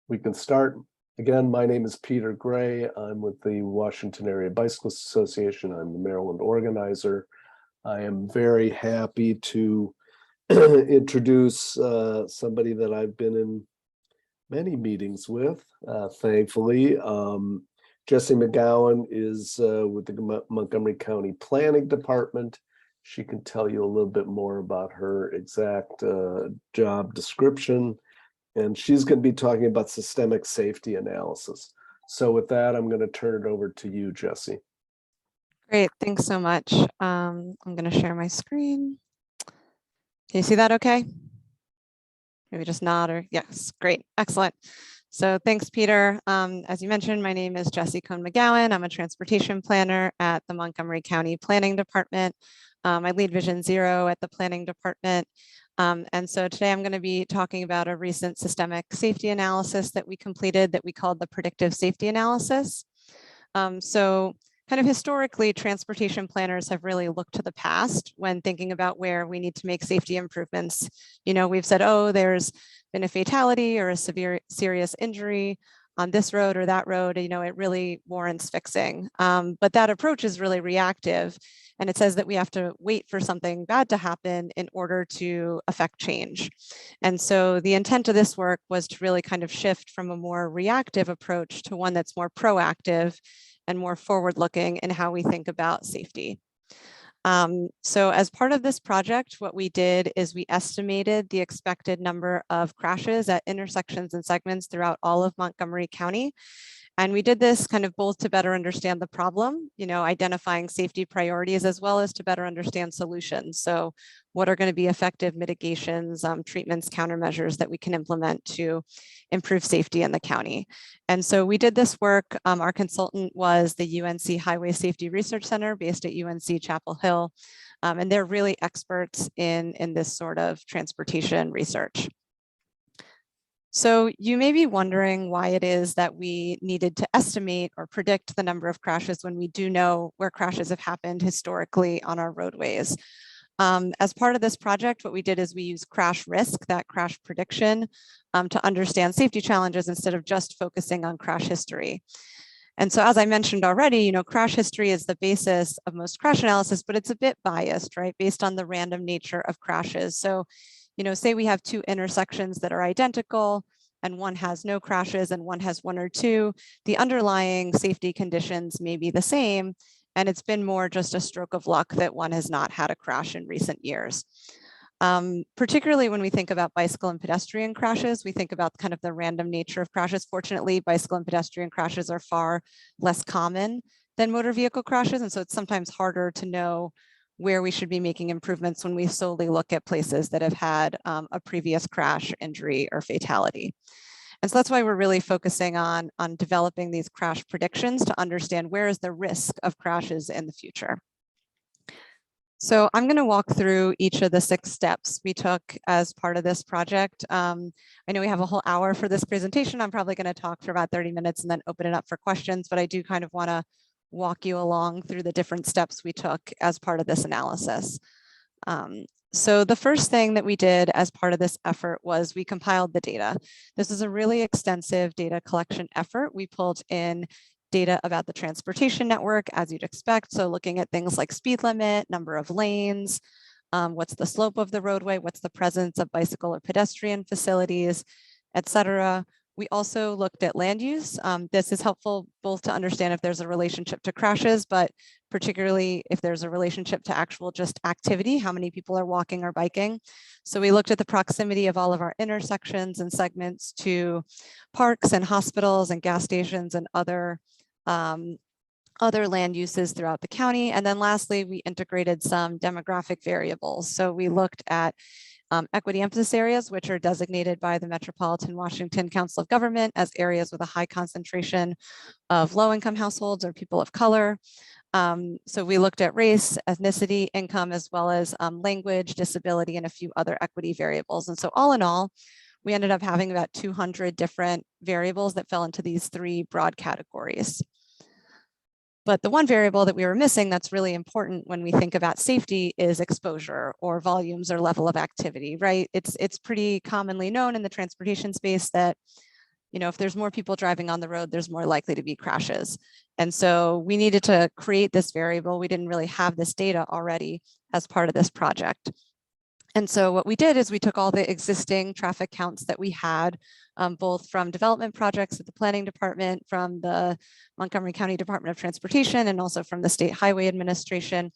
We can start. Again, my name is Peter Gray. I'm with the Washington Area Bicyclists Association. I'm the Maryland organizer. I am very happy to introduce somebody that I've been in many meetings with, thankfully. Jessie McGowan is with the Montgomery County Planning Department. She can tell you a little bit more about her exact job description. And she's going to be talking about systemic safety analysis. So with that, I'm going to turn it over to you, Jessie. Great, thanks so much. I'm going to share my screen. Can you see that okay? Maybe just nod or yes, great, excellent. So thanks, Peter. As you mentioned, my name is Jessie Cohn McGowan. I'm a transportation planner at the Montgomery County Planning Department. I lead Vision Zero at the Planning Department. And so today I'm going to be talking about a recent systemic safety analysis that we completed that we called the predictive safety analysis. So kind of historically, transportation planners have really looked to the past when thinking about where we need to make safety improvements. You know, we've said, oh, there's been a fatality or a serious injury on this road or that road, you know, it really warrants fixing. But that approach is really reactive. And it says that we have to wait for something bad to happen in order to affect change. And so the intent of this work was to really kind of shift from a more reactive approach to one that's more proactive and more forward-looking in how we think about safety. So as part of this project, what we did is we estimated the expected number of crashes at intersections and segments throughout all of Montgomery County. And we did this kind of both to better understand the problem, you know, identifying safety priorities, as well as to better understand solutions. So what are going to be effective mitigations, treatments, countermeasures that we can implement to improve safety in the county. And so we did this work. Our consultant was the UNC Highway Safety Research Center based at UNC Chapel Hill. And they're really experts in this sort of transportation research. So you may be wondering why it is that we needed to estimate or predict the number of crashes when we do know where crashes have happened historically on our roadways. As part of this project, what we did is we used crash risk, that crash prediction, to understand safety challenges instead of just focusing on crash history. And so as I mentioned already, you know, crash history is the basis of most crash analysis, but it's a bit biased, right, based on the random nature of crashes. So, you know, say we have two intersections that are identical and one has no crashes and one has one or two, the underlying safety conditions may be the same. And it's been more just a stroke of luck that one has not had a crash in recent years. Particularly when we think about bicycle and pedestrian crashes, we think about kind of the random nature of crashes. Fortunately, bicycle and pedestrian crashes are far less common than motor vehicle crashes. And so it's sometimes harder to know where we should be making improvements when we solely look at places that have had a previous crash, injury, or fatality. And so that's why we're really focusing on developing these crash predictions to understand where is the risk of crashes in the future. So I'm going to walk through each of the 6 steps we took as part of this project. I know we have a whole hour for this presentation. I'm probably going to talk for about 30 minutes and then open it up for questions, but I do kind of want to walk you along through the different steps we took as part of this analysis. So the first thing that we did as part of this effort was we compiled the data. This is a really extensive data collection effort. We pulled in data about the transportation network, as you'd expect. So looking at things like speed limit, number of lanes, what's the slope of the roadway, what's the presence of bicycle or pedestrian facilities, et cetera. We also looked at land use. This is helpful both to understand if there's a relationship to crashes, but particularly if there's a relationship to actual just activity, how many people are walking or biking. So we looked at the proximity of all of our intersections and segments to parks and hospitals and gas stations and other land uses throughout the county. And then lastly, we integrated some demographic variables. So we looked at equity emphasis areas, which are designated by the Metropolitan Washington Council of Government as areas with a high concentration of low-income households or people of color. So we looked at race, ethnicity, income, as well as language, disability, and a few other equity variables. And so all in all, we ended up having about 200 different variables that fell into these 3 broad categories. But the one variable that we were missing that's really important when we think about safety is exposure or volumes or level of activity, right? It's pretty commonly known in the transportation space that if there's more people driving on the road, there's more likely to be crashes. And so we needed to create this variable. We didn't really have this data already as part of this project. And so what we did is we took all the existing traffic counts that we had, both from development projects at the planning department, from the Montgomery County Department of Transportation, and also from the State Highway Administration.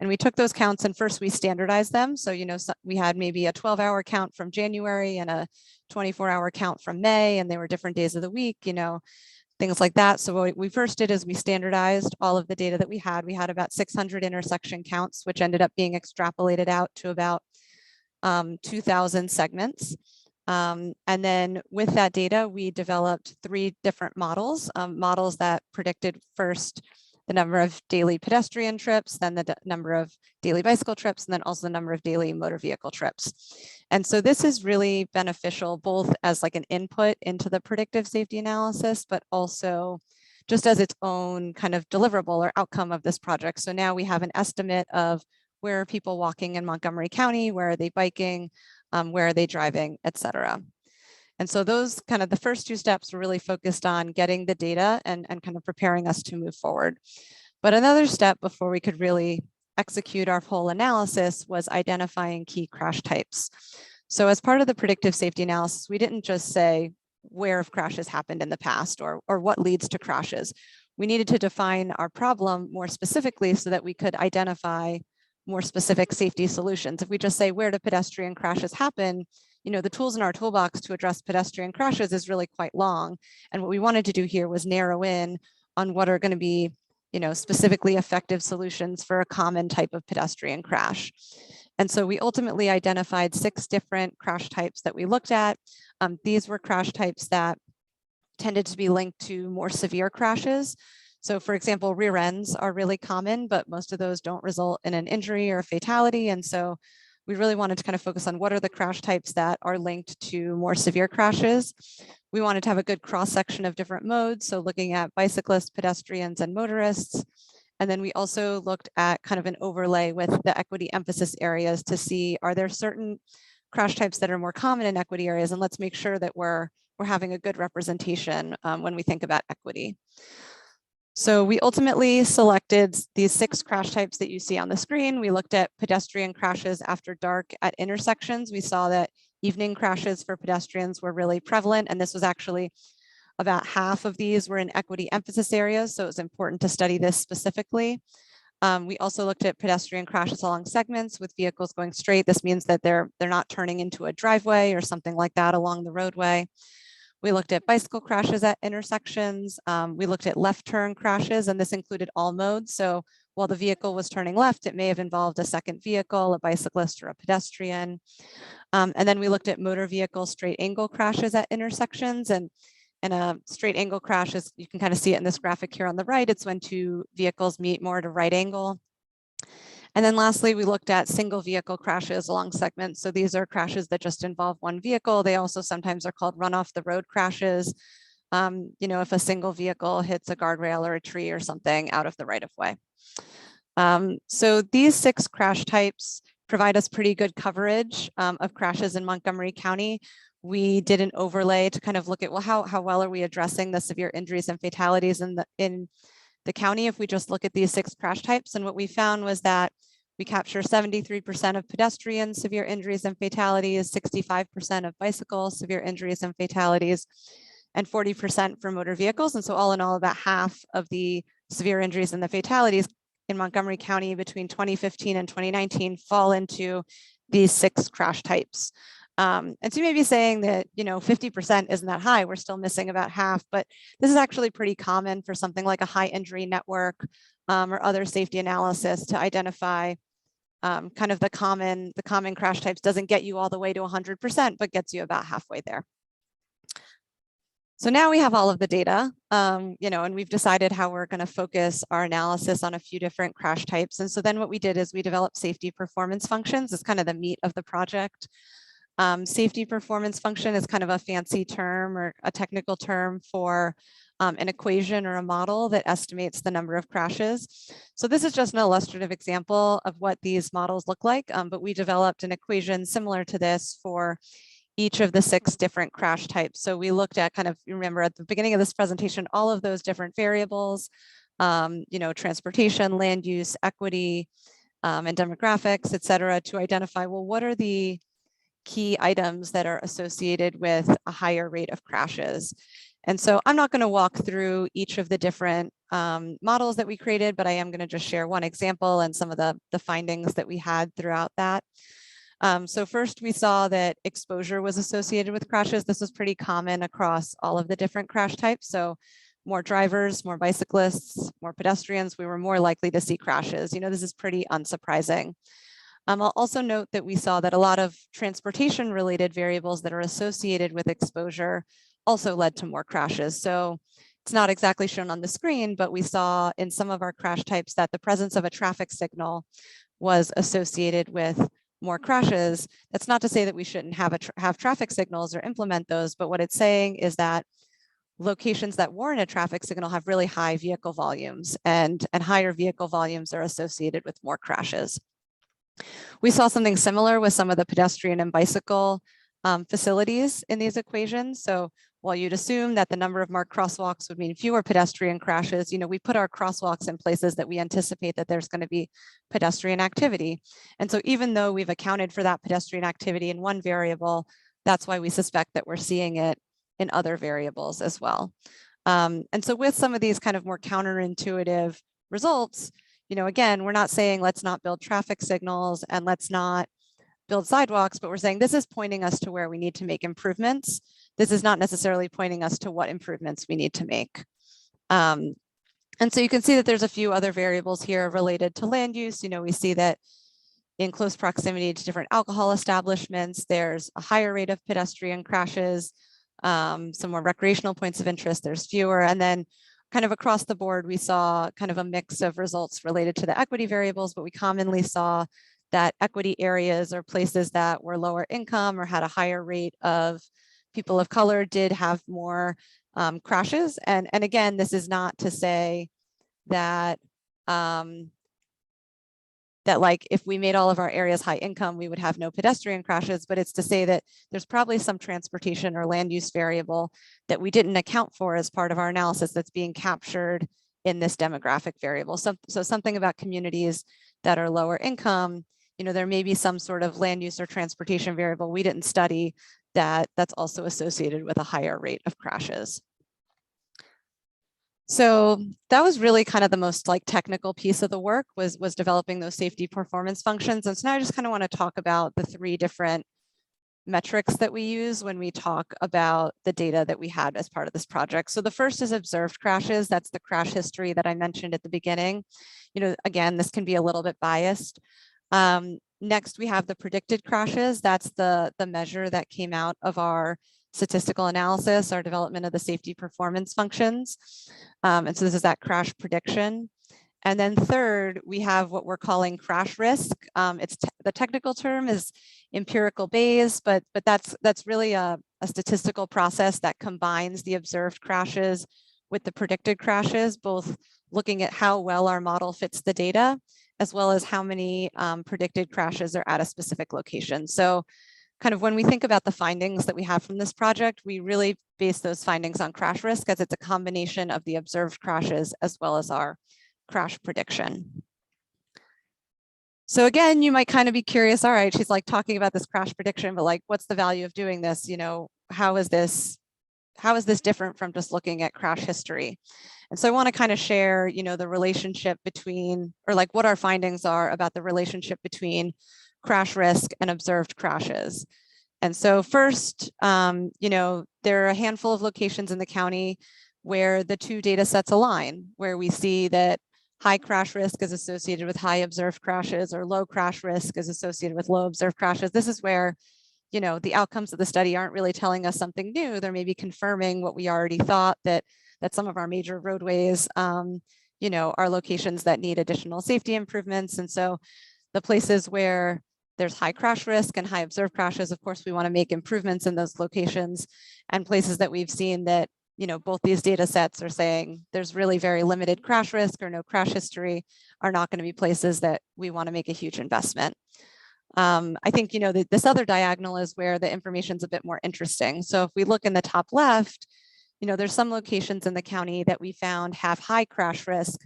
And we took those counts and first we standardized them. So, we had maybe a 12-hour count from January and a 24-hour count from May, and they were different days of the week, things like that. So what we first did is we standardized all of the data that we had. We had about 600 intersection counts, which ended up being extrapolated out to about 2,000 segments. And then with that data, we developed 3 different models, models that predicted first the number of daily pedestrian trips, then the number of daily bicycle trips, and then also the number of daily motor vehicle trips. And so this is really beneficial both as like an input into the predictive safety analysis, but also just as its own kind of deliverable or outcome of this project. So now we have an estimate of where are people walking in Montgomery County, where are they biking, where are they driving, et cetera. And so those kind of the first 2 steps were really focused on getting the data and kind of preparing us to move forward. But another step before we could really execute our whole analysis was identifying key crash types. So as part of the predictive safety analysis, we didn't just say where have crashes happened in the past or what leads to crashes. We needed to define our problem more specifically so that we could identify more specific safety solutions. If we just say where do pedestrian crashes happen, the tools in our toolbox to address pedestrian crashes is really quite long. And what we wanted to do here was narrow in on what are going to be, specifically effective solutions for a common type of pedestrian crash. And so we ultimately identified 6 different crash types that we looked at. These were crash types that tended to be linked to more severe crashes. So for example, rear ends are really common, but most of those don't result in an injury or a fatality. And so we really wanted to kind of focus on what are the crash types that are linked to more severe crashes. We wanted to have a good cross-section of different modes. So looking at bicyclists, pedestrians, and motorists. And then we also looked at kind of an overlay with the equity emphasis areas to see, are there certain crash types that are more common in equity areas? And let's make sure that we're having a good representation when we think about equity. So we ultimately selected these 6 crash types that you see on the screen. We looked at pedestrian crashes after dark at intersections. We saw that evening crashes for pedestrians were really prevalent, and this was actually about half of these were in equity emphasis areas, so it was important to study this specifically. We also looked at pedestrian crashes along segments with vehicles going straight. This means that they're not turning into a driveway or something like that along the roadway. We looked at bicycle crashes at intersections. We looked at left turn crashes, and this included all modes. So while the vehicle was turning left, it may have involved a second vehicle, a bicyclist, or a pedestrian. And then we looked at motor vehicle straight angle crashes at intersections. And a straight angle crash is, you can kind of see it in this graphic here on the right, it's when 2 vehicles meet more at a right angle. And then lastly, we looked at single vehicle crashes along segments. So these are crashes that just involve 1 vehicle. They also sometimes are called run off the road crashes. If a single vehicle hits a guardrail or a tree or something out of the right of way. So these 6 crash types provide us pretty good coverage of crashes in Montgomery County. We did an overlay to kind of look at, well, how well are we addressing the severe injuries and fatalities in the county if we just look at these 6 crash types. And what we found was that we capture 73% of pedestrian severe injuries and fatalities, 65% of bicycle severe injuries and fatalities, and 40% for motor vehicles. And so all in all, about half of the severe injuries and the fatalities in Montgomery County between 2015 and 2019 fall into these 6 crash types. And so you may be saying that, 50% isn't that high. We're still missing about half, but this is actually pretty common for something like a high injury network or other safety analysis to identify kind of the common crash types. Doesn't get you all the way to 100%, but gets you about halfway there. So now we have all of the data, and we've decided how we're going to focus our analysis on a few different crash types. And so then what we did is we developed safety performance functions. It's kind of the meat of the project. Safety performance function is kind of a fancy term or a technical term for an equation or a model that estimates the number of crashes. So this is just an illustrative example of what these models look like, but we developed an equation similar to this for each of the 6 different crash types. So we looked at kind of, you remember at the beginning of this presentation, all of those different variables, you know, transportation, land use, equity, and demographics, et cetera, to identify, well, what are the key items that are associated with a higher rate of crashes. And so I'm not going to walk through each of the different models that we created, but I am going to just share one example and some of the findings that we had throughout that. So first we saw that exposure was associated with crashes. This was pretty common across all of the different crash types. So more drivers, more bicyclists, more pedestrians, we were more likely to see crashes. You know, this is pretty unsurprising. I'll also note that we saw that a lot of transportation related variables that are associated with exposure also led to more crashes. So it's not exactly shown on the screen, but we saw in some of our crash types that the presence of a traffic signal was associated with more crashes. That's not to say that we shouldn't have traffic signals or implement those, but what it's saying is that locations that warrant a traffic signal have really high vehicle volumes, and higher vehicle volumes are associated with more crashes. We saw something similar with some of the pedestrian and bicycle facilities in these equations. So while you'd assume that the number of marked crosswalks would mean fewer pedestrian crashes, you know, we put our crosswalks in places that we anticipate that there's going to be pedestrian activity. And so even though we've accounted for that pedestrian activity in one variable, that's why we suspect that we're seeing it in other variables as well. And so with some of these kind of more counterintuitive results, you know, again, we're not saying let's not build traffic signals and let's not build sidewalks, but we're saying this is pointing us to where we need to make improvements. This is not necessarily pointing us to what improvements we need to make. And so you can see that there's a few other variables here related to land use. You know, we see that in close proximity to different alcohol establishments, there's a higher rate of pedestrian crashes, some more recreational points of interest, there's fewer. And then kind of across the board, we saw kind of a mix of results related to the equity variables, but we commonly saw that equity areas or places that were lower income or had a higher rate of people of color did have more crashes. And again, this is not to say that that like if we made all of our areas high income, we would have no pedestrian crashes, but it's to say that there's probably some transportation or land use variable that we didn't account for as part of our analysis that's being captured in this demographic variable. So something about communities that are lower income, you know, there may be some sort of land use or transportation variable we didn't study that's also associated with a higher rate of crashes. So that was really kind of the most like technical piece of the work was developing those safety performance functions. And so now I just kind of want to talk about the 3 different metrics that we use when we talk about the data that we had as part of this project. So the first is observed crashes. That's the crash history that I mentioned at the beginning. You know, again, this can be a little bit biased. Next, we have the predicted crashes. That's the measure that came out of our statistical analysis, our development of the safety performance functions. And so this is that crash prediction. And then third, we have what we're calling crash risk. The technical term is empirical Bayes, but that's really a statistical process that combines the observed crashes with the predicted crashes, both looking at how well our model fits the data, as well as how many predicted crashes are at a specific location. So kind of when we think about the findings that we have from this project, we really base those findings on crash risk as it's a combination of the observed crashes as well as our crash prediction. So again, you might kind of be curious, all right, she's like talking about this crash prediction, but like, what's the value of doing this? You know, how is this different from just looking at crash history? And so I want to kind of share, you know, the relationship between, or like what our findings are about the relationship between crash risk and observed crashes. And so first, you know, there are a handful of locations in the county where the 2 data sets align, where we see that high crash risk is associated with high observed crashes, or low crash risk is associated with low observed crashes. This is where, you know, the outcomes of the study aren't really telling us something new. They're maybe confirming what we already thought, that some of our major roadways, you know, are locations that need additional safety improvements. And so the places where there's high crash risk and high observed crashes, of course, we want to make improvements in those locations. And places that we've seen that, you know, both these data sets are saying there's really very limited crash risk or no crash history, are not going to be places that we want to make a huge investment. I think, this other diagonal is where the information's a bit more interesting. So if we look in the top left, there's some locations in the county that we found have high crash risk,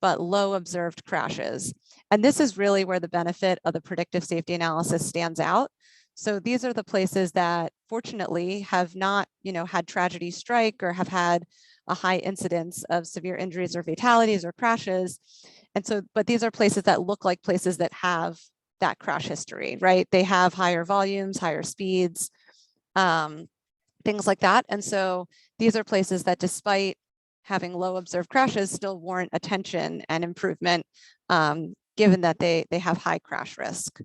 but low observed crashes. And this is really where the benefit of the predictive safety analysis stands out. So these are the places that fortunately have not, had tragedy strike or have had a high incidence of severe injuries or fatalities or crashes. And so, but these are places that look like places that have that crash history, right? They have higher volumes, higher speeds, things like that. And so these are places that, despite having low observed crashes, still warrant attention and improvement, given that they have high crash risk.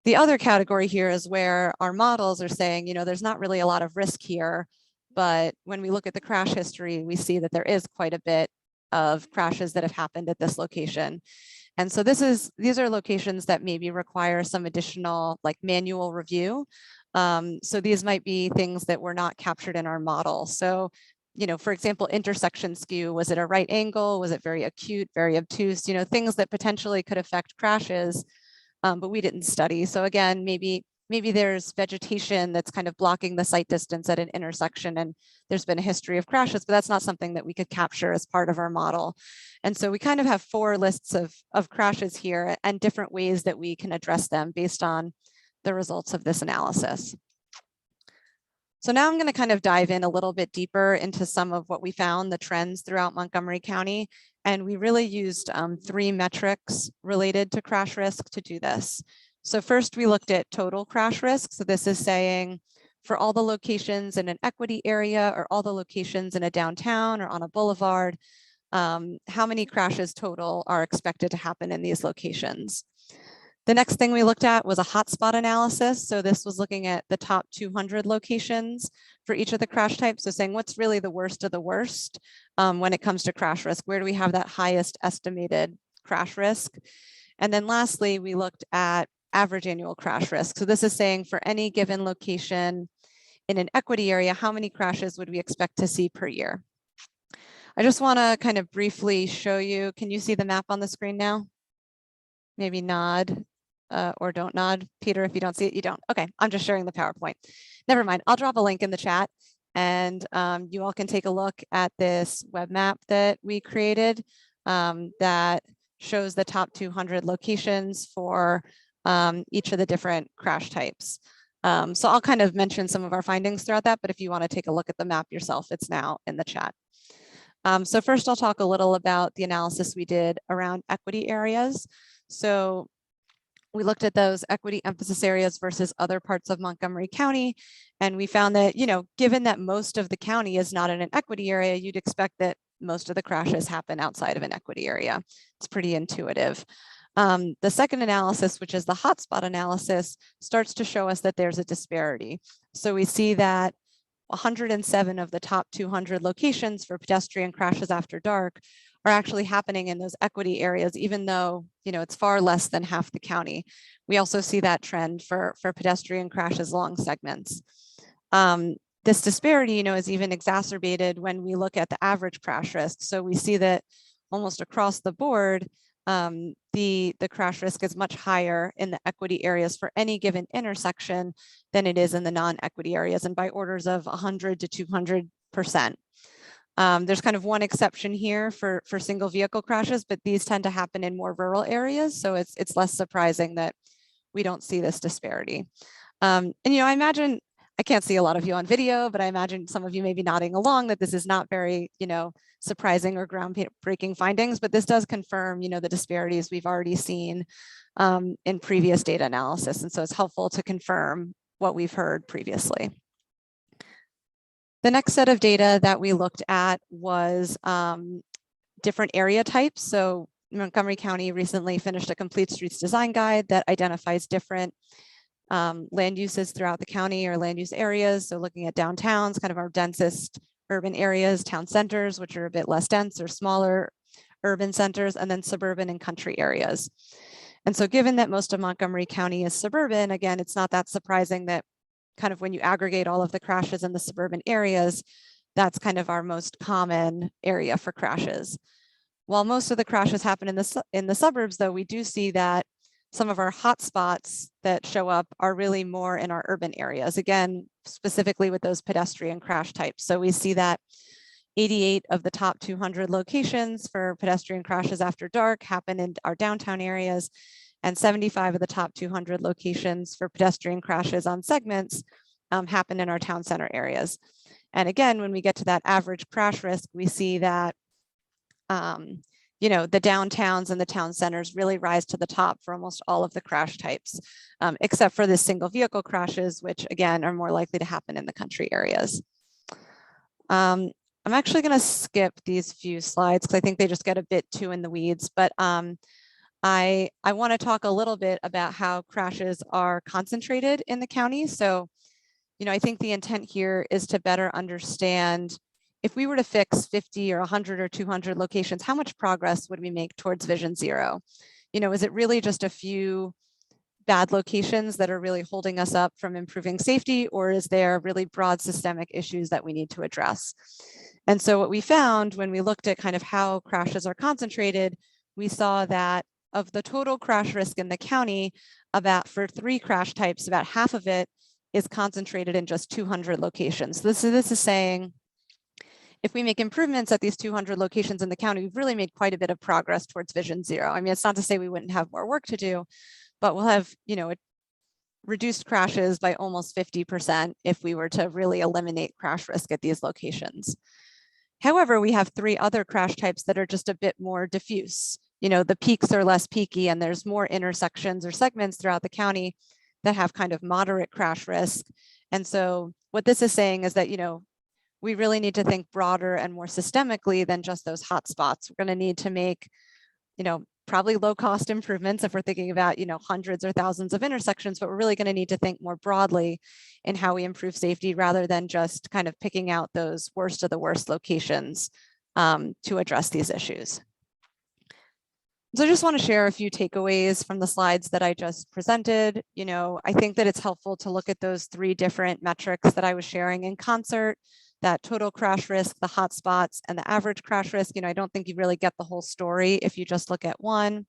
The other category here is where our models are saying, there's not really a lot of risk here, but when we look at the crash history, we see that there is quite a bit of crashes that have happened at this location. And so these are locations that maybe require some additional manual review. So these might be things that were not captured in our model. So, for example, intersection skew, was it a right angle? Was it very acute, very obtuse? Things that potentially could affect crashes, but we didn't study. So again, maybe there's vegetation that's kind of blocking the sight distance at an intersection, and there's been a history of crashes, but that's not something that we could capture as part of our model. And so we kind of have 4 lists of crashes here and different ways that we can address them based on the results of this analysis. So now I'm going to kind of dive in a little bit deeper into some of what we found, the trends throughout Montgomery County. And we really used 3 metrics related to crash risk to do this. So first, we looked at total crash risk. So this is saying for all the locations in an equity area or all the locations in a downtown or on a boulevard, how many crashes total are expected to happen in these locations. The next thing we looked at was a hotspot analysis. So this was looking at the top 200 locations for each of the crash types. So saying what's really the worst of the worst when it comes to crash risk? Where do we have that highest estimated crash risk? And then lastly, we looked at average annual crash risk. So this is saying for any given location in an equity area, how many crashes would we expect to see per year? I just want to kind of briefly show you. Can you see the map on the screen now? Maybe nod. Or don't nod. Peter, if you don't see it, you don't. Okay, I'm just sharing the PowerPoint. Never mind, I'll drop a link in the chat, and you all can take a look at this web map that we created that shows the top 200 locations for each of the different crash types. So I'll kind of mention some of our findings throughout that, but if you want to take a look at the map yourself, it's now in the chat. So first, I'll talk a little about the analysis we did around equity areas. So we looked at those equity emphasis areas versus other parts of Montgomery County. And we found that, given that most of the county is not in an equity area, you'd expect that most of the crashes happen outside of an equity area. It's pretty intuitive. The second analysis, which is the hotspot analysis, starts to show us that there's a disparity. So we see that 107 of the top 200 locations for pedestrian crashes after dark are actually happening in those equity areas, even though, it's far less than half the county. We also see that trend for pedestrian crashes along segments. This disparity, is even exacerbated when we look at the average crash risk. So we see that almost across the board, the crash risk is much higher in the equity areas for any given intersection than it is in the non-equity areas, and by orders of 100 to 200%. There's kind of one exception here for single vehicle crashes, but these tend to happen in more rural areas. So it's less surprising that we don't see this disparity. And, I imagine, I can't see a lot of you on video, but I imagine some of you may be nodding along that this is not very, surprising or groundbreaking findings, but this does confirm, the disparities we've already seen in previous data analysis. And so it's helpful to confirm what we've heard previously. The next set of data that we looked at was different area types. So Montgomery County recently finished a complete streets design guide that identifies different land uses throughout the county or land use areas. So looking at downtowns, kind of our densest urban areas, town centers, which are a bit less dense or smaller urban centers, and then suburban and country areas. And so given that most of Montgomery County is suburban, again, it's not that surprising that kind of when you aggregate all of the crashes in the suburban areas, that's kind of our most common area for crashes. While most of the crashes happen in the suburbs, though, we do see that some of our hotspots that show up are really more in our urban areas, again, specifically with those pedestrian crash types. So we see that 88 of the top 200 locations for pedestrian crashes after dark happen in our downtown areas, and 75 of the top 200 locations for pedestrian crashes on segments happen in our town center areas. And again, when we get to that average crash risk, we see that the downtowns and the town centers really rise to the top for almost all of the crash types, except for the single vehicle crashes, which again are more likely to happen in the country areas. I'm actually going to skip these few slides because I think they just get a bit too in the weeds, but I want to talk a little bit about how crashes are concentrated in the county. So, I think the intent here is to better understand if we were to fix 50 or 100 or 200 locations, how much progress would we make towards Vision Zero? Is it really just a few bad locations that are really holding us up from improving safety, or is there really broad systemic issues that we need to address? And so what we found when we looked at kind of how crashes are concentrated, we saw that of the total crash risk in the county, for 3 crash types, about half of it is concentrated in just 200 locations. This is saying, if we make improvements at these 200 locations in the county, we've really made quite a bit of progress towards Vision Zero. I mean, it's not to say we wouldn't have more work to do, but we'll have, reduced crashes by almost 50% if we were to really eliminate crash risk at these locations. However, we have 3 other crash types that are just a bit more diffuse. The peaks are less peaky, and there's more intersections or segments throughout the county that have kind of moderate crash risk. And so what this is saying is that, we really need to think broader and more systemically than just those hot spots. We're going to need to make, probably low cost improvements if we're thinking about, hundreds or thousands of intersections, but we're really going to need to think more broadly in how we improve safety rather than just kind of picking out those worst of the worst locations to address these issues. So I just want to share a few takeaways from the slides that I just presented. I think that it's helpful to look at those 3 different metrics that I was sharing in concert, that total crash risk, the hotspots, and the average crash risk. I don't think you really get the whole story if you just look at one.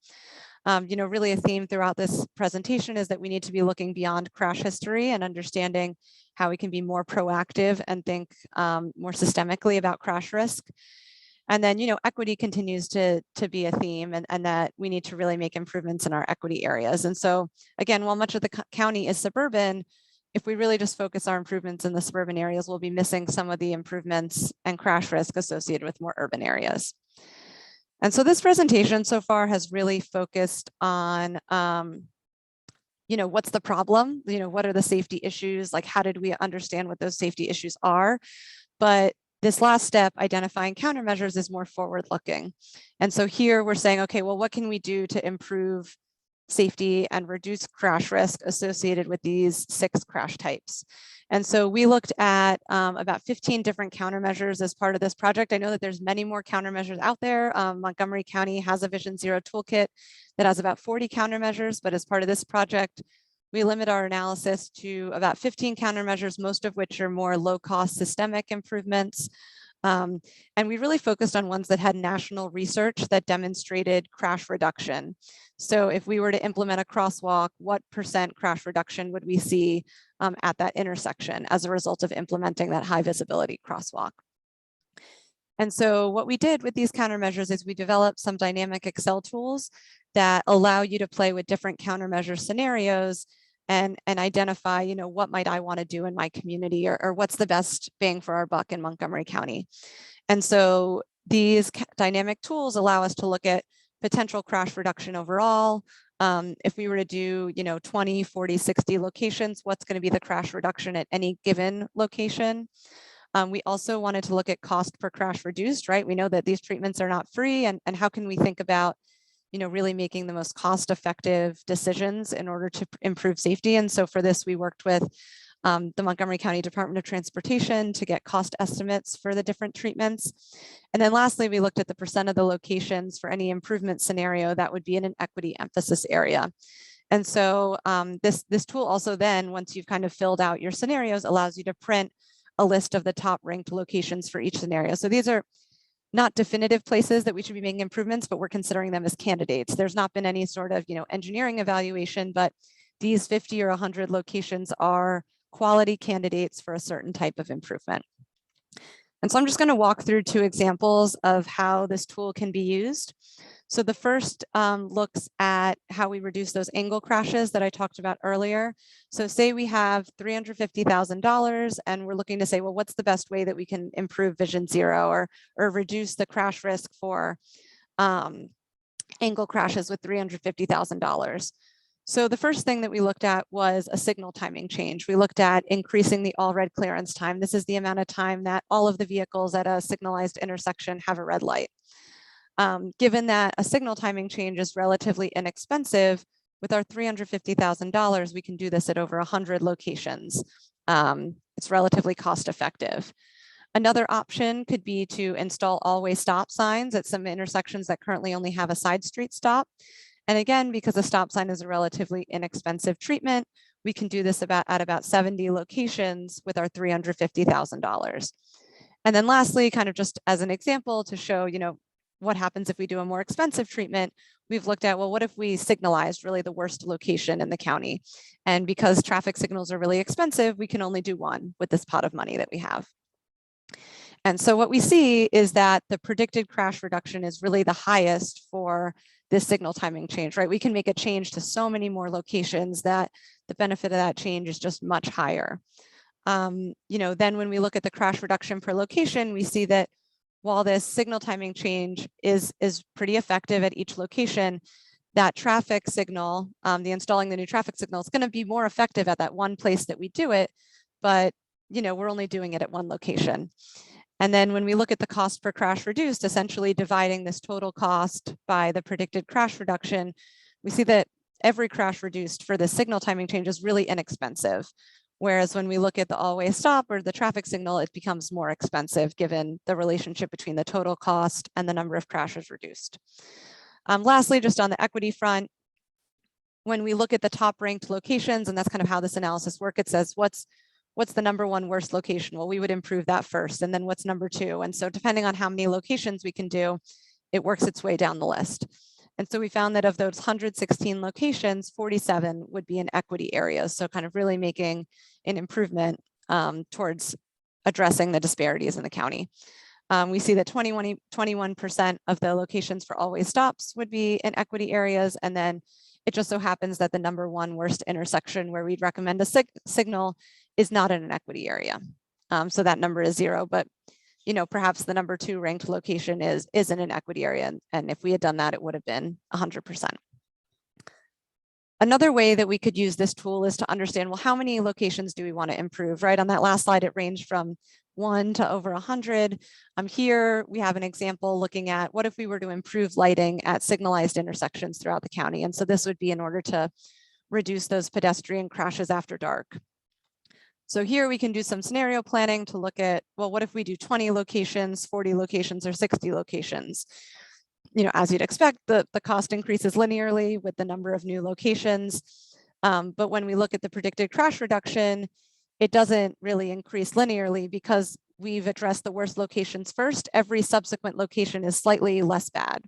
Really a theme throughout this presentation is that we need to be looking beyond crash history and understanding how we can be more proactive and think more systemically about crash risk. And then, equity continues to be a theme, and that we need to really make improvements in our equity areas. And so again, while much of the county is suburban, if we really just focus our improvements in the suburban areas, we'll be missing some of the improvements and crash risk associated with more urban areas. And so this presentation so far has really focused on, what's the problem? What are the safety issues? Like, how did we understand what those safety issues are? But this last step, identifying countermeasures, is more forward-looking. And so here we're saying, okay, well, what can we do to improve safety and reduce crash risk associated with these 6 crash types? And so we looked at about 15 different countermeasures as part of this project. I know that there's many more countermeasures out there. Montgomery County has a Vision Zero toolkit that has about 40 countermeasures, but as part of this project, we limit our analysis to about 15 countermeasures, most of which are more low-cost systemic improvements. And we really focused on ones that had national research that demonstrated crash reduction. So if we were to implement a crosswalk, what % crash reduction would we see at that intersection as a result of implementing that high visibility crosswalk? And so what we did with these countermeasures is we developed some dynamic Excel tools that allow you to play with different countermeasure scenarios and identify, what might I want to do in my community, or what's the best bang for our buck in Montgomery County. And so these dynamic tools allow us to look at potential crash reduction overall. If we were to do, 20, 40, 60 locations, what's going to be the crash reduction at any given location? We also wanted to look at cost per crash reduced, right? We know that these treatments are not free, and how can we think about, really making the most cost-effective decisions in order to improve safety. And so for this, we worked with the Montgomery County Department of Transportation to get cost estimates for the different treatments. And then lastly, we looked at the % of the locations for any improvement scenario that would be in an equity emphasis area. And so this tool also then, once you've kind of filled out your scenarios, allows you to print a list of the top ranked locations for each scenario. So these are not definitive places that we should be making improvements, but we're considering them as candidates. There's not been any sort of, engineering evaluation, but these 50 or 100 locations are quality candidates for a certain type of improvement. And so I'm just going to walk through 2 examples of how this tool can be used. So the first looks at how we reduce those angle crashes that I talked about earlier. So say we have $350,000 and we're looking to say, well, what's the best way that we can improve Vision Zero or reduce the crash risk for angle crashes with $350,000? So the first thing that we looked at was a signal timing change. We looked at increasing the all red clearance time. This is the amount of time that all of the vehicles at a signalized intersection have a red light. Given that a signal timing change is relatively inexpensive, with our $350,000, we can do this at over 100 locations. It's relatively cost effective. Another option could be to install all-way stop signs at some intersections that currently only have a side street stop. And again, because a stop sign is a relatively inexpensive treatment, we can do this at about 70 locations with our $350,000. And then lastly, kind of just as an example to show, what happens if we do a more expensive treatment, we've looked at, well, what if we signalized really the worst location in the county? And because traffic signals are really expensive, we can only do one with this pot of money that we have. And so what we see is that the predicted crash reduction is really the highest for this signal timing change, right? We can make a change to so many more locations that the benefit of that change is just much higher. Then when we look at the crash reduction per location, we see that while this signal timing change is pretty effective at each location, that traffic signal, the installing the new traffic signal is going to be more effective at that one place that we do it, but we're only doing it at one location. And then when we look at the cost per crash reduced, essentially dividing this total cost by the predicted crash reduction, we see that every crash reduced for the signal timing change is really inexpensive. Whereas when we look at the all-way stop or the traffic signal, it becomes more expensive given the relationship between the total cost and the number of crashes reduced. Lastly, just on the equity front, when we look at the top ranked locations, and that's kind of how this analysis works, it says what's the number 1 worst location? Well, we would improve that first, and then what's number 2? And so depending on how many locations we can do, it works its way down the list. And so we found that of those 116 locations, 47 would be in equity areas. So kind of really making an improvement towards addressing the disparities in the county. We see that 21% of the locations for always stops would be in equity areas. And then it just so happens that the number 1 worst intersection where we'd recommend a signal is not in an equity area. So that number is 0, but perhaps the number 2 ranked location is in an equity area. And if we had done that, it would have been 100%. Another way that we could use this tool is to understand, well, how many locations do we want to improve, right? On that last slide, it ranged from 1 to over 100. Here we have an example looking at what if we were to improve lighting at signalized intersections throughout the county. And so this would be in order to reduce those pedestrian crashes after dark. So here we can do some scenario planning to look at, well, what if we do 20 locations, 40 locations, or 60 locations? As you'd expect, the cost increases linearly with the number of new locations. But when we look at the predicted crash reduction, it doesn't really increase linearly because we've addressed the worst locations first. Every subsequent location is slightly less bad,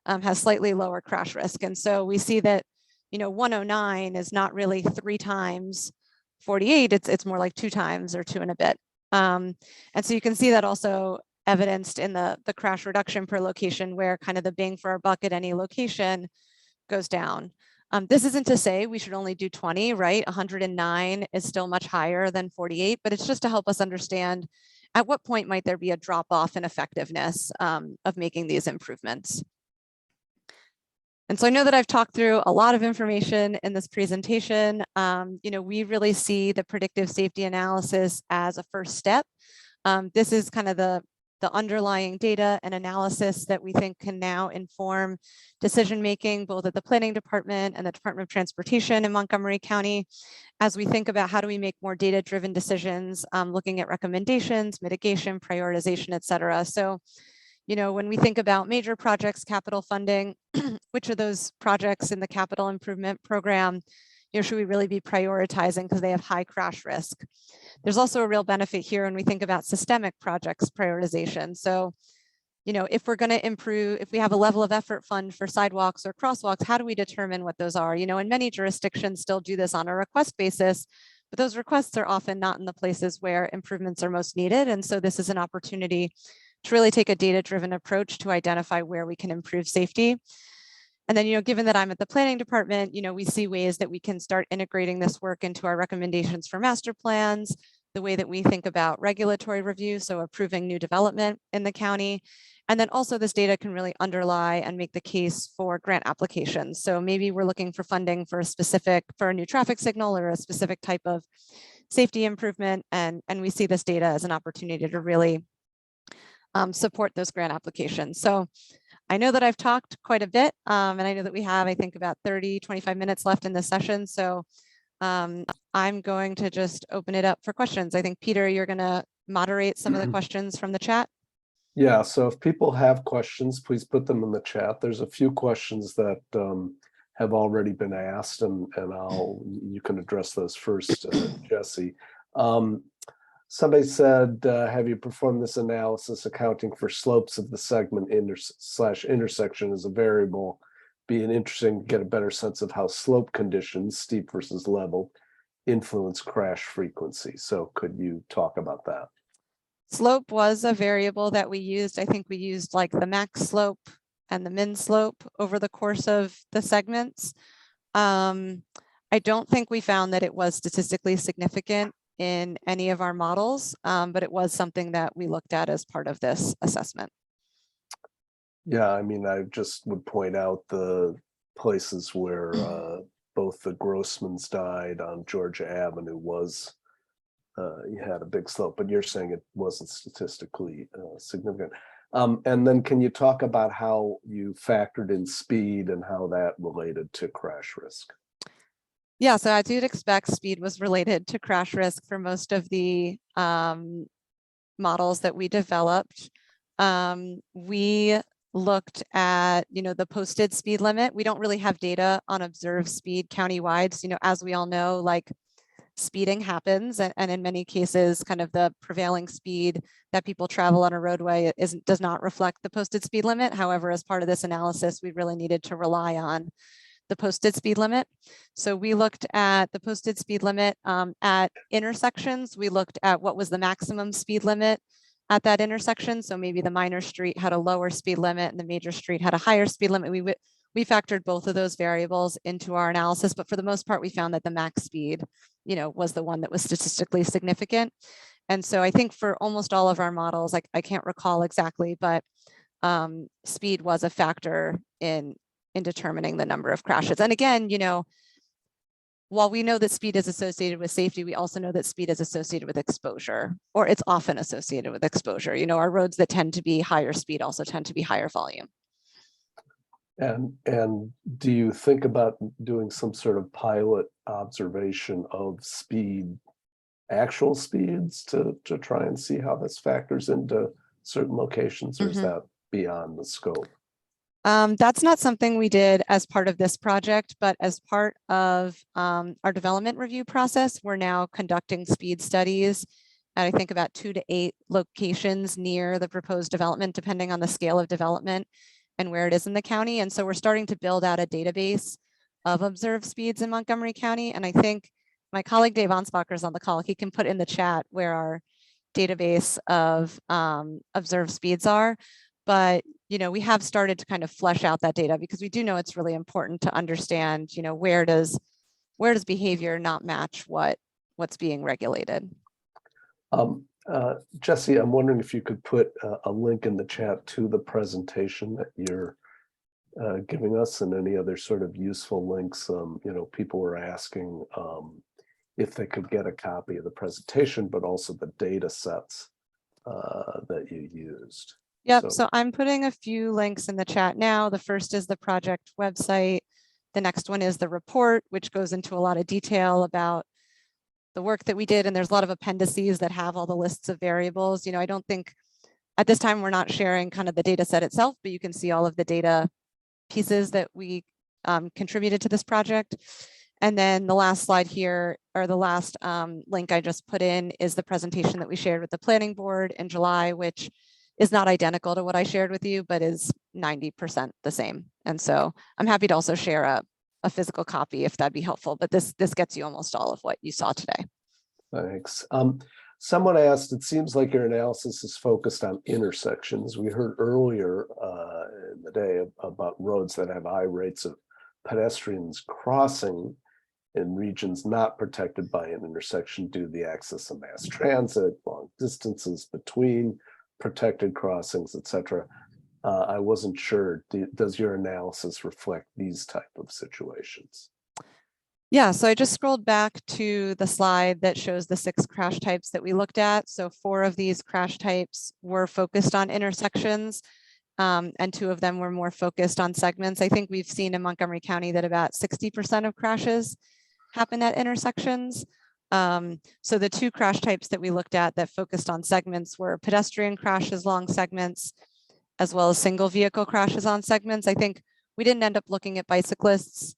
has slightly lower crash risk. And so we see that, 109 is not really 3 times 48, it's more like 2 times or 2 and a bit. And so you can see that also evidenced in the crash reduction per location, where kind of the bang for our buck at any location goes down. This isn't to say we should only do 20, right? 109 is still much higher than 48, but it's just to help us understand at what point might there be a drop off in effectiveness of making these improvements. And so I know that I've talked through a lot of information in this presentation. We really see the predictive safety analysis as a first step. This is kind of the underlying data and analysis that we think can now inform decision-making, both at the planning department and the Department of Transportation in Montgomery County, as we think about how do we make more data-driven decisions, looking at recommendations, mitigation, prioritization, et cetera. So, when we think about major projects, capital funding, which of those projects in the capital improvement program, should we really be prioritizing because they have high crash risk? There's also a real benefit here when we think about systemic projects prioritization. So, if we're going to improve, if we have a level of effort fund for sidewalks or crosswalks, how do we determine what those are? And many jurisdictions still do this on a request basis, but those requests are often not in the places where improvements are most needed. And so this is an opportunity to really take a data-driven approach to identify where we can improve safety. And then, given that I'm at the planning department, we see ways that we can start integrating this work into our recommendations for master plans, the way that we think about regulatory review, so approving new development in the county. And then also this data can really underlie and make the case for grant applications. So maybe we're looking for funding for a new traffic signal or a specific type of safety improvement. And we see this data as an opportunity to really support those grant applications. So I know that I've talked quite a bit, and I know that we have, I think, about 25 minutes left in this session. So I'm going to just open it up for questions. I think, Peter, you're going to moderate some of the questions from the chat. Yeah, so if people have questions, please put them in the chat. There's a few questions that have already been asked, and you can address those first, Jesse. Somebody said, have you performed this analysis accounting for slopes of the segment intersection as a variable? Being interesting to get a better sense of how slope conditions, steep versus level, influence crash frequency. So could you talk about that? Slope was a variable that we used. I think we used like the max slope and the min slope over the course of the segments. I don't think we found that it was statistically significant in any of our models, but it was something that we looked at as part of this assessment. Yeah, I mean, I just would point out the places where both the Grossmans died on Georgia Avenue was, you had a big slope, but you're saying it wasn't statistically significant. And then can you talk about how you factored in speed and how that related to crash risk? Yeah, so as you'd expect, speed was related to crash risk for most of the models that we developed. We looked at, the posted speed limit. We don't really have data on observed speed countywide. So, as we all know, like speeding happens, and in many cases, kind of the prevailing speed that people travel on a roadway does not reflect the posted speed limit. However, as part of this analysis, we really needed to rely on the posted speed limit. So we looked at the posted speed limit at intersections. We looked at what was the maximum speed limit at that intersection. So maybe the minor street had a lower speed limit and the major street had a higher speed limit. We factored both of those variables into our analysis, but for the most part, we found that the max speed, was the one that was statistically significant. And so I think for almost all of our models, I can't recall exactly, but speed was a factor in determining the number of crashes. And again, while we know that speed is associated with safety, we also know that speed is associated with exposure, or it's often associated with exposure. Our roads that tend to be higher speed also tend to be higher volume. And do you think about doing some sort of pilot observation of speed, actual speeds, to try and see how this factors into certain locations, or is that beyond the scope? That's not something we did as part of this project, but as part of our development review process, we're now conducting speed studies at, I think, about 2 to 8 locations near the proposed development, depending on the scale of development and where it is in the county. And so we're starting to build out a database of observed speeds in Montgomery County. And I think my colleague Dave Ansbacher is on the call. He can put in the chat where our database of observed speeds are. But, we have started to kind of flesh out that data, because we do know it's really important to understand, where does behavior not match what's being regulated. Jesse, I'm wondering if you could put a link in the chat to the presentation that you're giving us, and any other sort of useful links. People were asking if they could get a copy of the presentation, but also the data sets that you used. Yep, so I'm putting a few links in the chat now. The first is the project website. The next one is the report, which goes into a lot of detail about the work that we did. And there's a lot of appendices that have all the lists of variables. I don't think at this time we're not sharing kind of the data set itself, but you can see all of the data pieces that we contributed to this project. And then the last slide here, or the last link I just put in, is the presentation that we shared with the planning board in July, which is not identical to what I shared with you, but is 90% the same. And so I'm happy to also share a physical copy if that'd be helpful, but this gets you almost all of what you saw today. Thanks. Someone asked, it seems like your analysis is focused on intersections. We heard earlier in the day about roads that have high rates of pedestrians crossing in regions not protected by an intersection due to the access of mass transit, long distances between protected crossings, etc. I wasn't sure, does your analysis reflect these type of situations? Yeah, so I just scrolled back to the slide that shows the 6 crash types that we looked at. So 4 of these crash types were focused on intersections, and 2 of them were more focused on segments. I think we've seen in Montgomery County that about 60% of crashes happen at intersections. So the 2 crash types that we looked at that focused on segments were pedestrian crashes along segments, as well as single vehicle crashes on segments. I think we didn't end up looking at bicyclists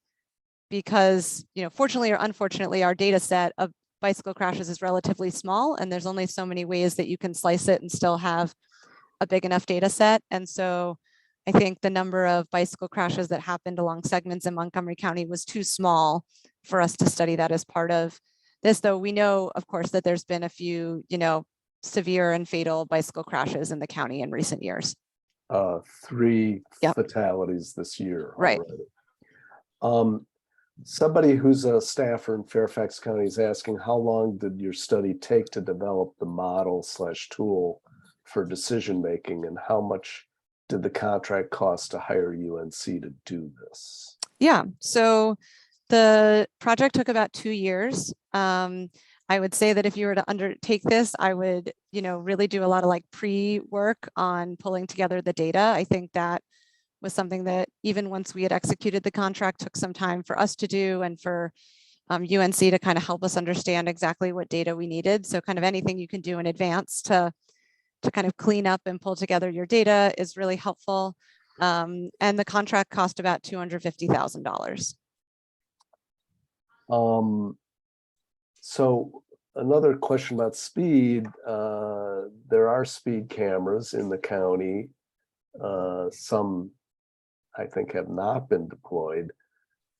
because, fortunately or unfortunately, our data set of bicycle crashes is relatively small, and there's only so many ways that you can slice it and still have a big enough data set. And so I think the number of bicycle crashes that happened along segments in Montgomery County was too small for us to study that as part of this, though we know, of course, that there's been a few, severe and fatal bicycle crashes in the county in recent years. 3 Yep. fatalities this year Right. already. Somebody who's a staffer in Fairfax County is asking, how long did your study take to develop the model/tool for decision making, and how much did the contract cost to hire UNC to do this? Yeah, so the project took about 2 years. I would say that if you were to undertake this, I would, really do a lot of pre-work on pulling together the data. I think that was something that even once we had executed the contract took some time for us to do, and for UNC to kind of help us understand exactly what data we needed. So kind of anything you can do in advance to kind of clean up and pull together your data is really helpful. And the contract cost about $250,000. So another question about speed. There are speed cameras in the county. Some, I think, have not been deployed.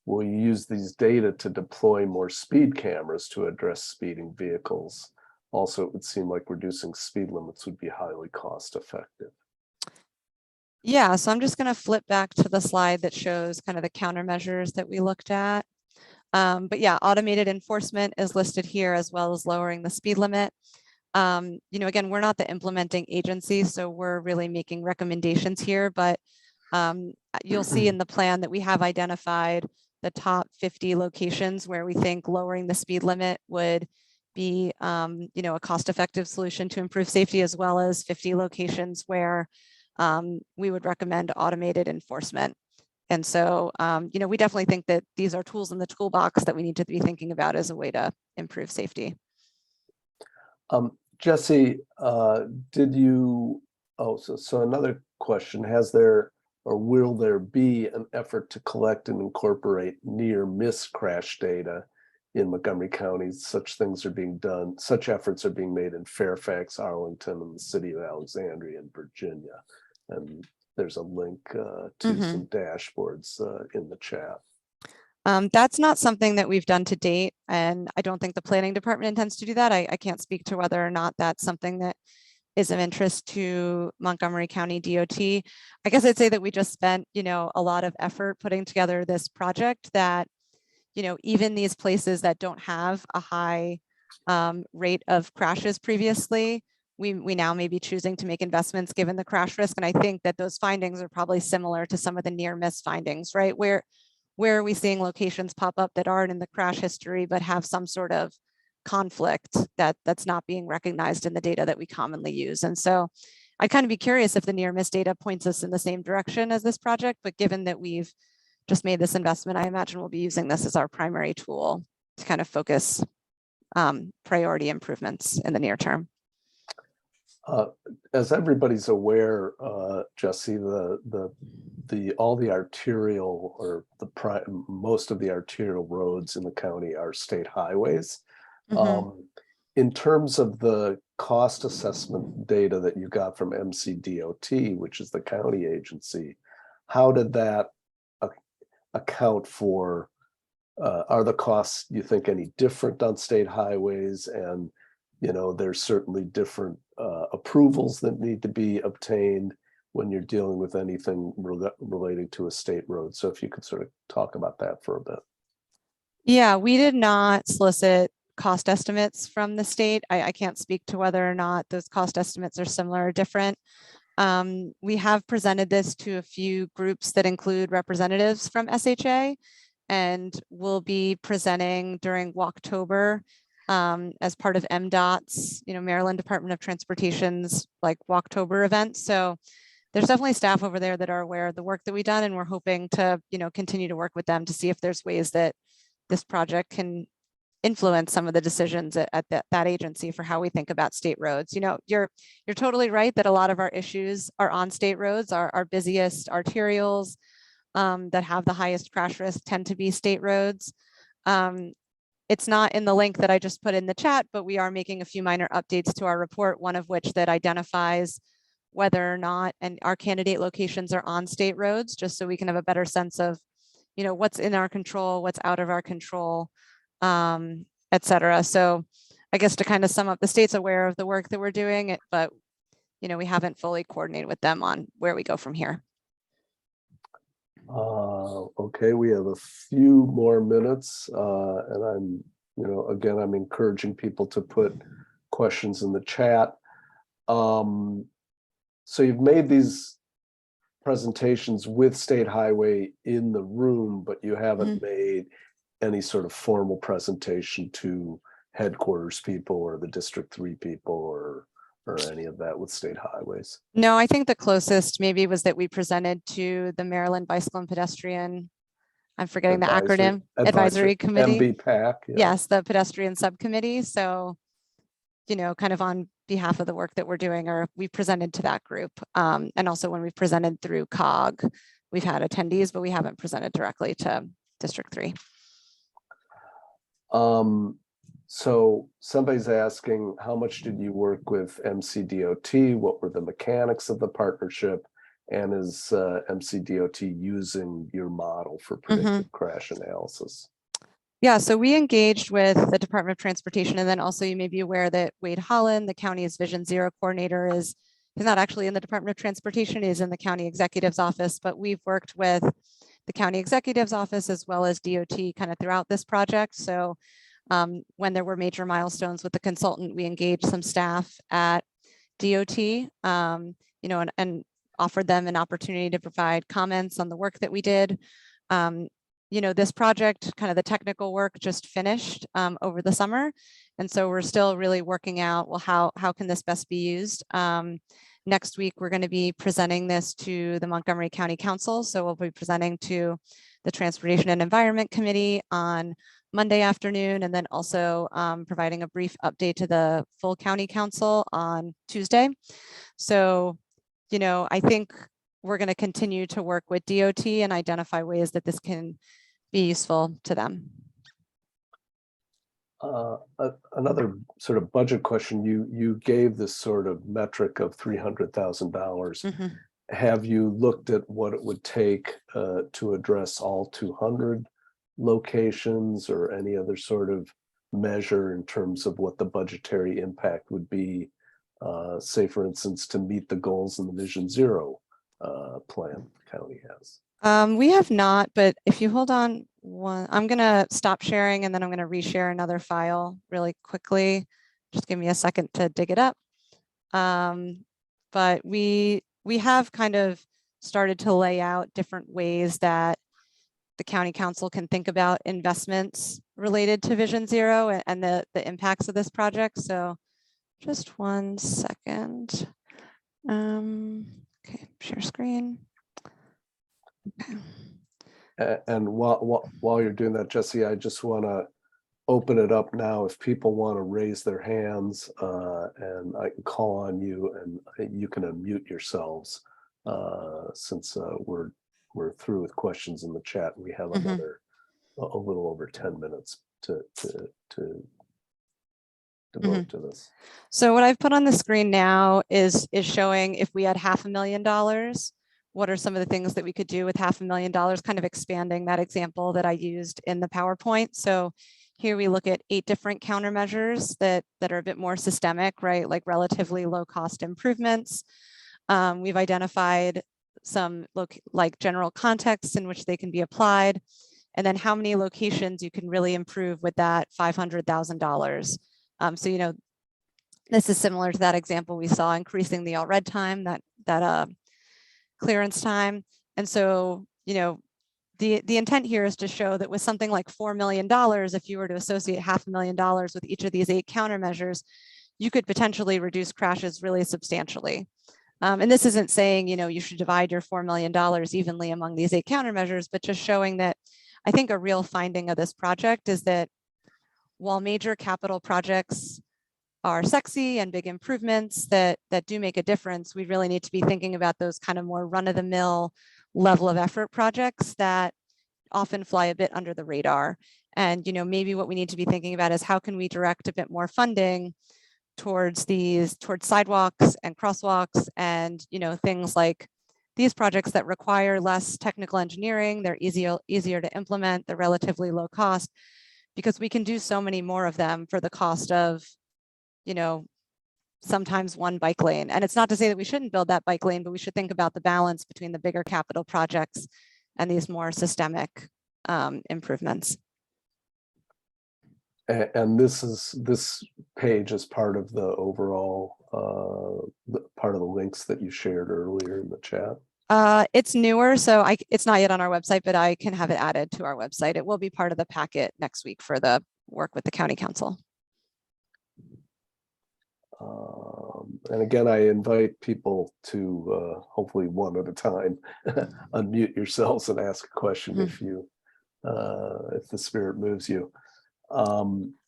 Will you use these data to deploy more speed cameras to address speeding vehicles? Also, it would seem like reducing speed limits would be highly cost effective. Yeah, so I'm just going to flip back to the slide that shows kind of the countermeasures that we looked at. But yeah, automated enforcement is listed here, as well as lowering the speed limit. Again, we're not the implementing agency, so we're really making recommendations here, but you'll see in the plan that we have identified the top 50 locations where we think lowering the speed limit would be, a cost-effective solution to improve safety, as well as 50 locations where we would recommend automated enforcement. And so, we definitely think that these are tools in the toolbox that we need to be thinking about as a way to improve safety. Jesse, so another question, has there or will there be an effort to collect and incorporate near miss crash data in Montgomery County? Such efforts are being made in Fairfax, Arlington, and the city of Alexandria in Virginia. And there's a link to some dashboards in the chat. That's not something that we've done to date, and I don't think the planning department intends to do that. I can't speak to whether or not that's something that is of interest to Montgomery County DOT. I guess I'd say that we just spent, a lot of effort putting together this project that, even these places that don't have a high rate of crashes previously, we now may be choosing to make investments given the crash risk. And I think that those findings are probably similar to some of the near miss findings, right? Where are we seeing locations pop up that aren't in the crash history, but have some sort of conflict that's not being recognized in the data that we commonly use? And so I'd kind of be curious if the near miss data points us in the same direction as this project, but given that we've just made this investment, I imagine we'll be using this as our primary tool to kind of focus priority improvements in the near term. As everybody's aware, Jesse, all the arterial or most of the arterial roads in the county are state highways. in terms of the cost assessment data that you got from MCDOT, which is the county agency, how did that account for, are the costs, you think, any different on state highways? And, you know, there's certainly different approvals that need to be obtained when you're dealing with anything relating to a state road. So if you could sort of talk about that for a bit. Yeah, we did not solicit cost estimates from the state. I can't speak to whether or not those cost estimates are similar or different. We have presented this to a few groups that include representatives from SHA, and we'll be presenting during Walktober as part of MDOT's, Maryland Department of Transportation's like Walktober event. So there's definitely staff over there that are aware of the work that we've done, and we're hoping to, continue to work with them to see if there's ways that this project can influence some of the decisions at that agency for how we think about state roads. You're totally right that a lot of our issues are on state roads. Our busiest arterials that have the highest crash risk tend to be state roads. It's not in the link that I just put in the chat, but we are making a few minor updates to our report, one of which that identifies whether or not and our candidate locations are on state roads, just so we can have a better sense of, what's in our control, what's out of our control, et cetera. So I guess to kind of sum up, the state's aware of the work that we're doing, but we haven't fully coordinated with them on where we go from here. Okay, we have a few more minutes, and I'm, again, I'm encouraging people to put questions in the chat. So you've made these presentations with State Highway in the room, but you haven't made any sort of formal presentation to headquarters people or the District 3 people or any of that with State Highways. No, I think the closest maybe was that we presented to the Maryland Bicycle and Pedestrian, I'm forgetting the acronym, Advisory Committee. MBPAC. Yeah. Yes, the pedestrian subcommittee. So, kind of on behalf of the work that we're doing, or we presented to that group. And also when we presented through COG, we've had attendees, but we haven't presented directly to District 3. So somebody's asking, how much did you work with MCDOT? What were the mechanics of the partnership? And is MCDOT using your model for predictive crash analysis? Yeah, so we engaged with the Department of Transportation, and then also you may be aware that Wade Holland, the county's Vision Zero coordinator, is not actually in the Department of Transportation, he's in the county executive's office, but we've worked with the county executive's office as well as DOT kind of throughout this project. So when there were major milestones with the consultant, we engaged some staff at DOT, and offered them an opportunity to provide comments on the work that we did. This project, kind of the technical work just finished over the summer. And so we're still really working out, well, how can this best be used? Next week, we're going to be presenting this to the Montgomery County Council. So we'll be presenting to the Transportation and Environment Committee on Monday afternoon, and then also providing a brief update to the full county council on Tuesday. So, I think we're going to continue to work with DOT and identify ways that this can be useful to them. Another sort of budget question, you gave this sort of metric of $300,000. Have you looked at what it would take to address all 200 locations, or any other sort of measure in terms of what the budgetary impact would be, say, for instance, to meet the goals in the Vision Zero plan the county has? We have not, but if you hold on one, I'm going to stop sharing and then I'm going to reshare another file really quickly. Just give me a second to dig it up. But we have kind of started to lay out different ways that the county council can think about investments related to Vision Zero and the impacts of this project. So just one second. Okay, share screen. Okay. And while you're doing that, Jesse, I just want to open it up now. If people want to raise their hands, and I can call on you, and you can unmute yourselves, since we're through with questions in the chat. We have another a little over 10 minutes to devote to this? So what I've put on the screen now is showing if we had $500,000, what are some of the things that we could do with $500,000, kind of expanding that example that I used in the PowerPoint. So here we look at 8 different countermeasures that are a bit more systemic, right? Like relatively low cost improvements. We've identified some like general contexts in which they can be applied, and then how many locations you can really improve with that $500,000. So, you know, this is similar to that example we saw, increasing the all red time, that clearance time. And so, you know, the intent here is to show that with something like $4 million, if you were to associate $500,000 with each of these 8 countermeasures, you could potentially reduce crashes really substantially. And this isn't saying, you know, you should divide your $4 million evenly among these 8 countermeasures, but just showing that I think a real finding of this project is that while major capital projects are sexy and big improvements that do make a difference, we really need to be thinking about those kind of more run-of-the-mill level of effort projects that often fly a bit under the radar. And, you know, maybe what we need to be thinking about is how can we direct a bit more funding towards sidewalks and crosswalks and, you know, things like these projects that require less technical engineering. They're easier to implement, they're relatively low cost, because we can do so many more of them for the cost of, you know, sometimes one bike lane. And it's not to say that we shouldn't build that bike lane, but we should think about the balance between the bigger capital projects and these more systemic improvements. And this page is part of the overall part of the links that you shared earlier in the chat. It's newer, so it's not yet on our website, but I can have it added to our website. It will be part of the packet next week for the work with the county council. And again, I invite people to hopefully one at a time unmute yourselves and ask a question if the spirit moves you. I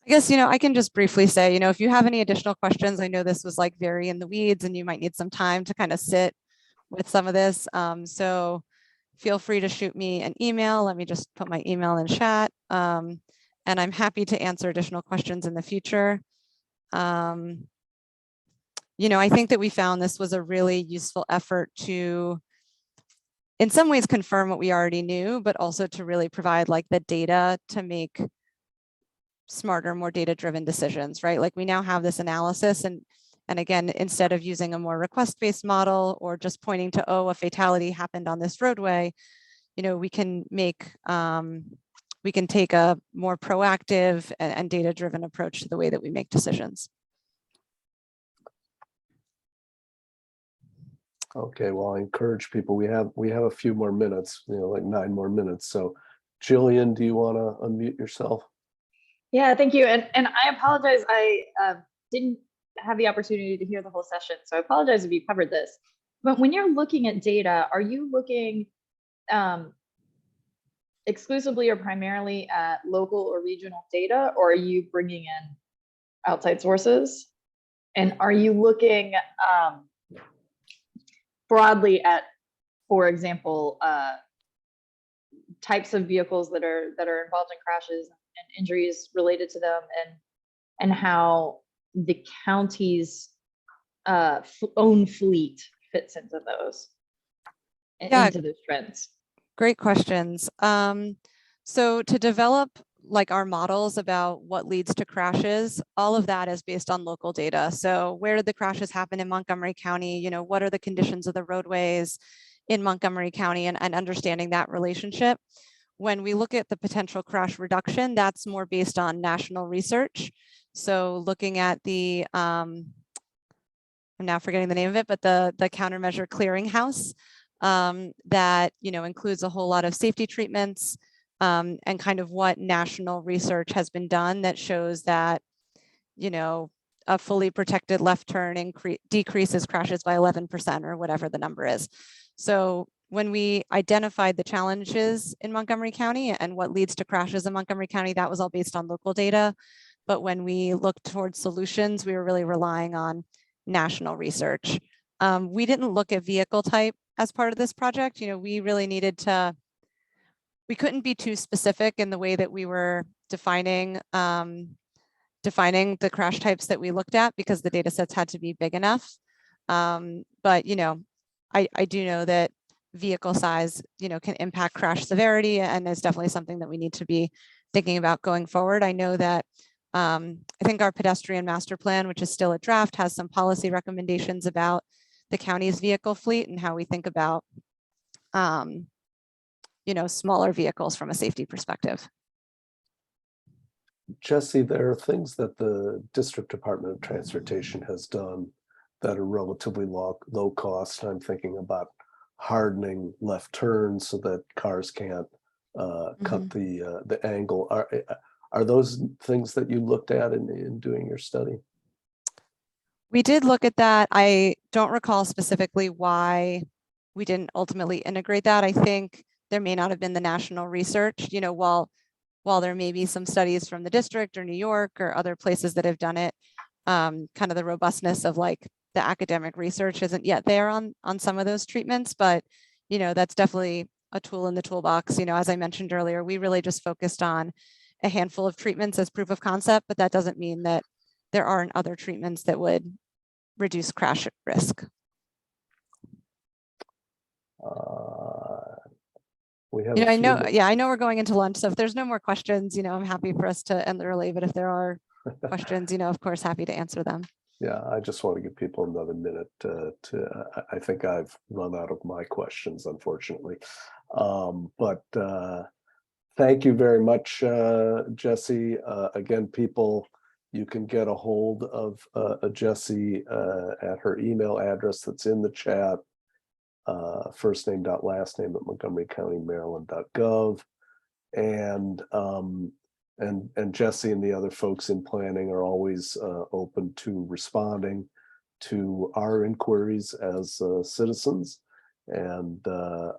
guess, you know, I can just briefly say, you know, if you have any additional questions, I know this was like very in the weeds and you might need some time to kind of sit with some of this. So feel free to shoot me an email. Let me just put my email in chat. And I'm happy to answer additional questions in the future. You know, I think that we found this was a really useful effort to, in some ways, confirm what we already knew, but also to really provide like the data to make smarter, more data-driven decisions, right? Like we now have this analysis, and again, instead of using a more request-based model or just pointing to, oh, a fatality happened on this roadway, you know, we can take a more proactive and data-driven approach to the way that we make decisions. Okay, well, I encourage people. We have a few more minutes, you know, like 9 more minutes. So, Jillian, do you want to unmute yourself? Yeah, thank you. And I apologize. I didn't have the opportunity to hear the whole session, so I apologize if you covered this. But when you're looking at data, are you looking exclusively or primarily at local or regional data, or are you bringing in outside sources? And are you looking broadly at, for example, types of vehicles that are involved in crashes and injuries related to them, and how the county's own fleet fits into those, into those trends? Great questions. So to develop like our models about what leads to crashes, all of that is based on local data. So where did the crashes happen in Montgomery County? You know, what are the conditions of the roadways in Montgomery County, and understanding that relationship. When we look at the potential crash reduction, that's more based on national research. So looking at the, I'm now forgetting the name of it, but the countermeasure clearinghouse that, you know, includes a whole lot of safety treatments and kind of what national research has been done that shows that, you know, a fully protected left turn decreases crashes by 11% or whatever the number is. So when we identified the challenges in Montgomery County and what leads to crashes in Montgomery County, that was all based on local data. But when we looked towards solutions, we were really relying on national research. We didn't look at vehicle type as part of this project. You know, we really needed to, we couldn't be too specific in the way that we were defining defining the crash types that we looked at because the data sets had to be big enough. But, you know, I do know that vehicle size, you know, can impact crash severity, and is definitely something that we need to be thinking about going forward. I know that I think our pedestrian master plan, which is still a draft, has some policy recommendations about the county's vehicle fleet and how we think about, you know, smaller vehicles from a safety perspective. Jesse, there are things that the District Department of Transportation has done that are relatively low cost. I'm thinking about hardening left turns so that cars can't cut the angle. Are those things that you looked at in doing your study? We did look at that. I don't recall specifically why we didn't ultimately integrate that. I think there may not have been the national research, you know, while there may be some studies from the district or New York or other places that have done it, kind of the robustness of like the academic research isn't yet there on some of those treatments, but, you know, that's definitely a tool in the toolbox. You know, as I mentioned earlier, we really just focused on a handful of treatments as proof of concept, but that doesn't mean that there aren't other treatments that would reduce crash risk. We have You know, a I few know, minutes. yeah, I know we're going into lunch, so if there's no more questions, you know, I'm happy for us to end early, but if there are questions, you know, of course, happy to answer them. Yeah, I just want to give people another minute I think I've run out of my questions, unfortunately. But thank you very much, Jesse. Again, people, you can get a hold of Jesse at her email address that's in the chat, first name dot last name at montgomerycountymaryland.gov. And Jesse and the other folks in planning are always open to responding to our inquiries as citizens. And the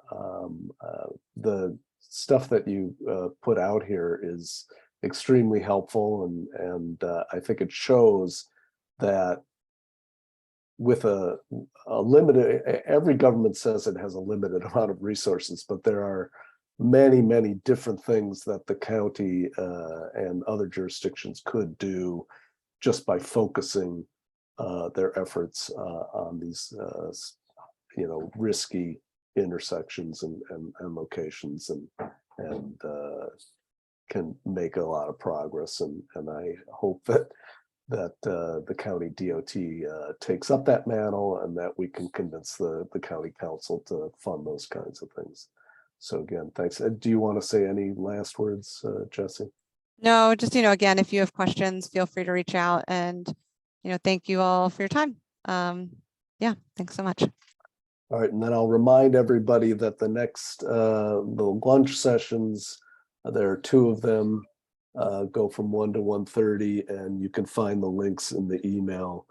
stuff that you put out here is extremely helpful, and I think it shows that with a limited, every government says it has a limited amount of resources, but there are many different things that the county and other jurisdictions could do just by focusing their efforts on these you know, risky intersections and locations, and can make a lot of progress. And I hope that the county DOT takes up that mantle, and that we can convince the county council to fund those kinds of things. So again, thanks. Do you want to say any last words, Jesse? No, just, you know, again, if you have questions, feel free to reach out, and, you know, thank you all for your time. Yeah, thanks so much. All right, and then I'll remind everybody that the next the lunch sessions, there are 2 of them, go from 1 to 1:30, and you can find the links in the email